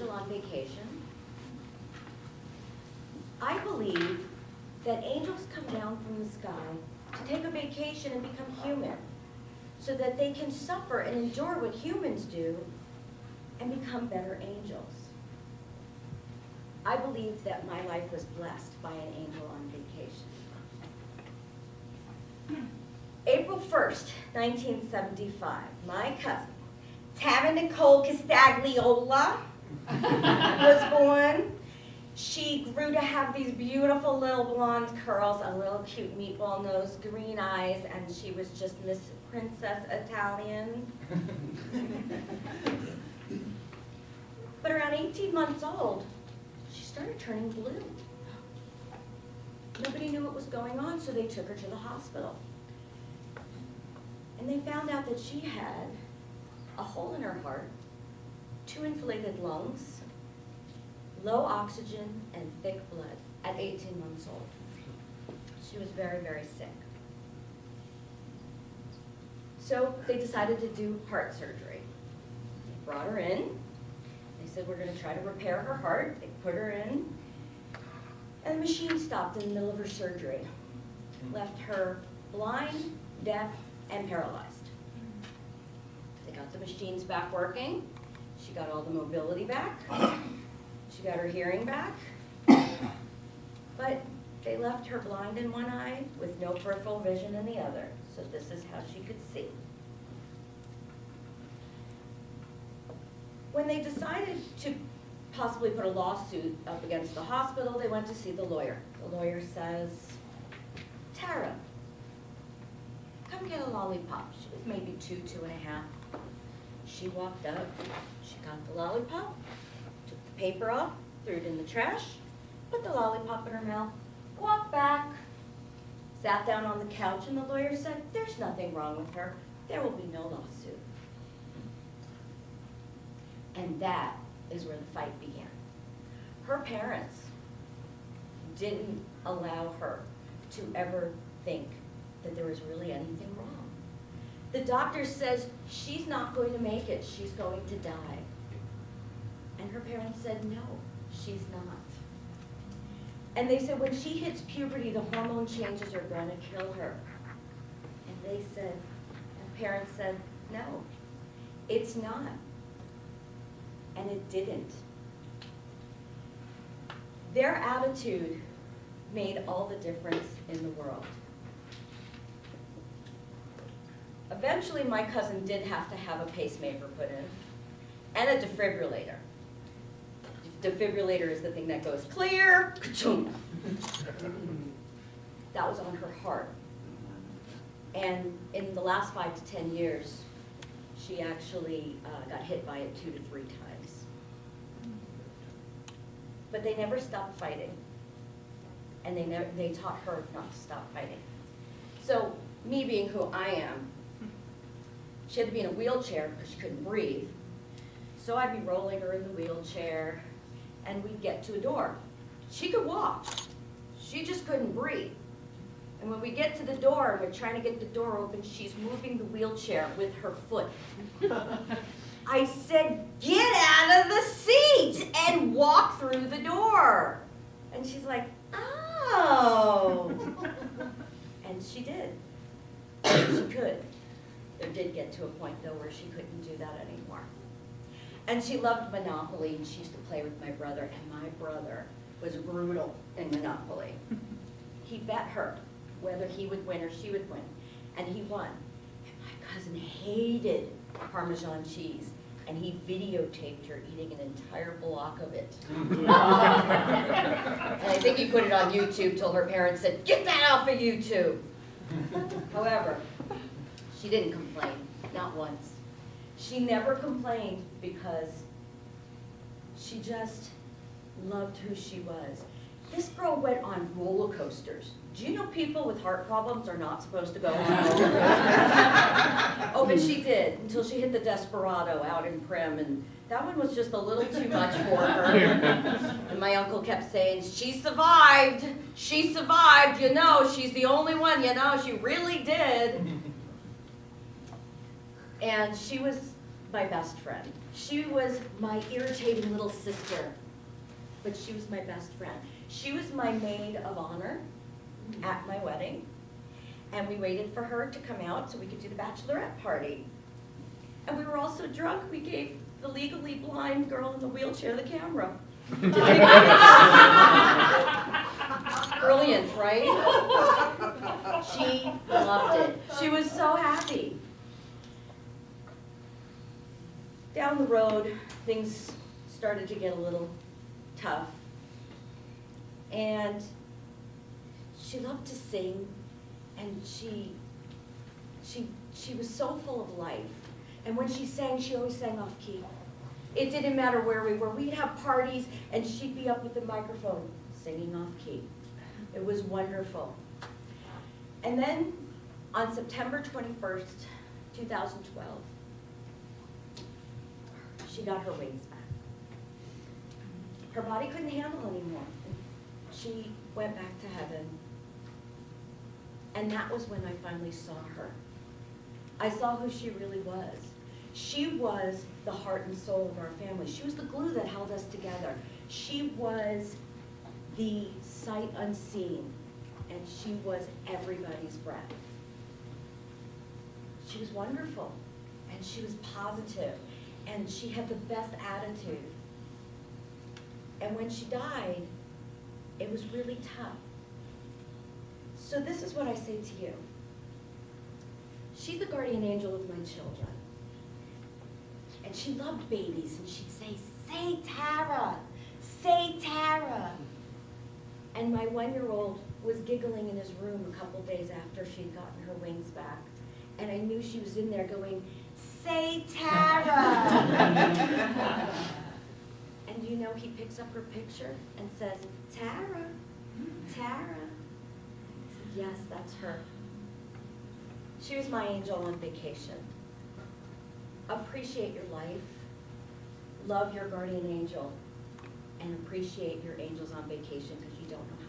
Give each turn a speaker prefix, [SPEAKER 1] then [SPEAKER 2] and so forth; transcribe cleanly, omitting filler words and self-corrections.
[SPEAKER 1] angel on vacation. I believe that angels come down from the sky to take a vacation and become human, so that they can suffer and endure what humans do and become better angels. I believe that my life was blessed by an angel on vacation. April 1st, 1975, my cousin, Tara Nicole Castagliola, was born. She grew to have these beautiful little blonde curls, a little cute meatball nose, green eyes, and she was just Miss Princess Italian. But around 18 months old, she started turning blue. Nobody knew what was going on, so they took her to the hospital. And they found out that she had a hole in her heart, 2 inflated lungs, low oxygen, and thick blood at 18 months old. She was very, very sick. So they decided to do heart surgery. They brought her in. They said, we're going to try to repair her heart. They put her in. And the machine stopped in the middle of her surgery. Left her blind, deaf, and paralyzed. They got the machines back working. She got all the mobility back. She got her hearing back. But they left her blind in one eye with no peripheral vision in the other. So this is how she could see. When they decided to possibly put a lawsuit up against the hospital, they went to see the lawyer. The lawyer says, Tara, come get a lollipop. She was maybe 2, 2.5. She walked up, she got the lollipop, took the paper off, threw it in the trash, put the lollipop in her mouth, walked back, sat down on the couch, and the lawyer said, there's nothing wrong with her. There will be no lawsuit. And that is where the fight began. Her parents didn't allow her to ever think that there was really anything wrong. The doctor says she's not going to make it, she's going to die. And her parents said, no, she's not. And they said when she hits puberty, the hormone changes are going to kill her. And they said, and parents said, no, it's not. And it didn't. Their attitude made all the difference in the world. Eventually, my cousin did have to have a pacemaker put in and a defibrillator. Defibrillator is the thing that goes clear, ka-choom. That was on her heart. And in the last 5 to 10 years, she actually got hit by it 2 to 3 times. But they never stopped fighting. And they taught her not to stop fighting. So me being who I am, she had to be in a wheelchair because she couldn't breathe. So I'd be rolling her in the wheelchair, and we'd get to a door. She could walk. She just couldn't breathe. And when we get to the door, and we're trying to get the door open, she's moving the wheelchair with her foot. I said, get out of the seat and walk through the door. And she's like, oh. And she did. She could. There did get to a point, though, where she couldn't do that anymore. And she loved Monopoly, and she used to play with my brother, and my brother was brutal in Monopoly. He bet her whether he would win or she would win, and he won. And my cousin hated Parmesan cheese, and he videotaped her eating an entire block of it. And I think he put it on YouTube till her parents said, get that off of YouTube. However, she didn't complain, not once. She never complained because she just loved who she was. This girl went on roller coasters. Do you know people with heart problems are not supposed to go on roller coasters? Oh, but she did, until she hit the Desperado out in Prim, and that one was just a little too much for her. And my uncle kept saying, she survived, you know, she's the only one, you know, she really did. And she was my best friend. She was my irritating little sister, but she was my best friend. She was my maid of honor at my wedding, and we waited for her to come out so we could do the bachelorette party. And we were all so drunk, we gave the legally blind girl in the wheelchair the camera. Brilliant, right? She loved it. She was so happy. Down the road, things started to get a little tough. And she loved to sing, and she was so full of life. And when she sang, she always sang off key. It didn't matter where we were. We'd have parties, and she'd be up with the microphone singing off key. It was wonderful. And then on September 21st, 2012, she got her wings back. Her body couldn't handle anymore. She went back to heaven. And that was when I finally saw her. I saw who she really was. She was the heart and soul of our family. She was the glue that held us together. She was the sight unseen, and she was everybody's breath. She was wonderful, and she was positive, and she had the best attitude. And when she died, it was really tough. So this is what I say to you. She's the guardian angel of my children. And she loved babies, and she'd say Tara, say Tara. And my 1-year-old was giggling in his room a couple days after she'd gotten her wings back. And I knew she was in there going, say Tara. And you know, he picks up her picture and says, Tara, Tara. I said, yes, that's her. She was my angel on vacation. Appreciate your life, love your guardian angel, and appreciate your angels on vacation, because you don't know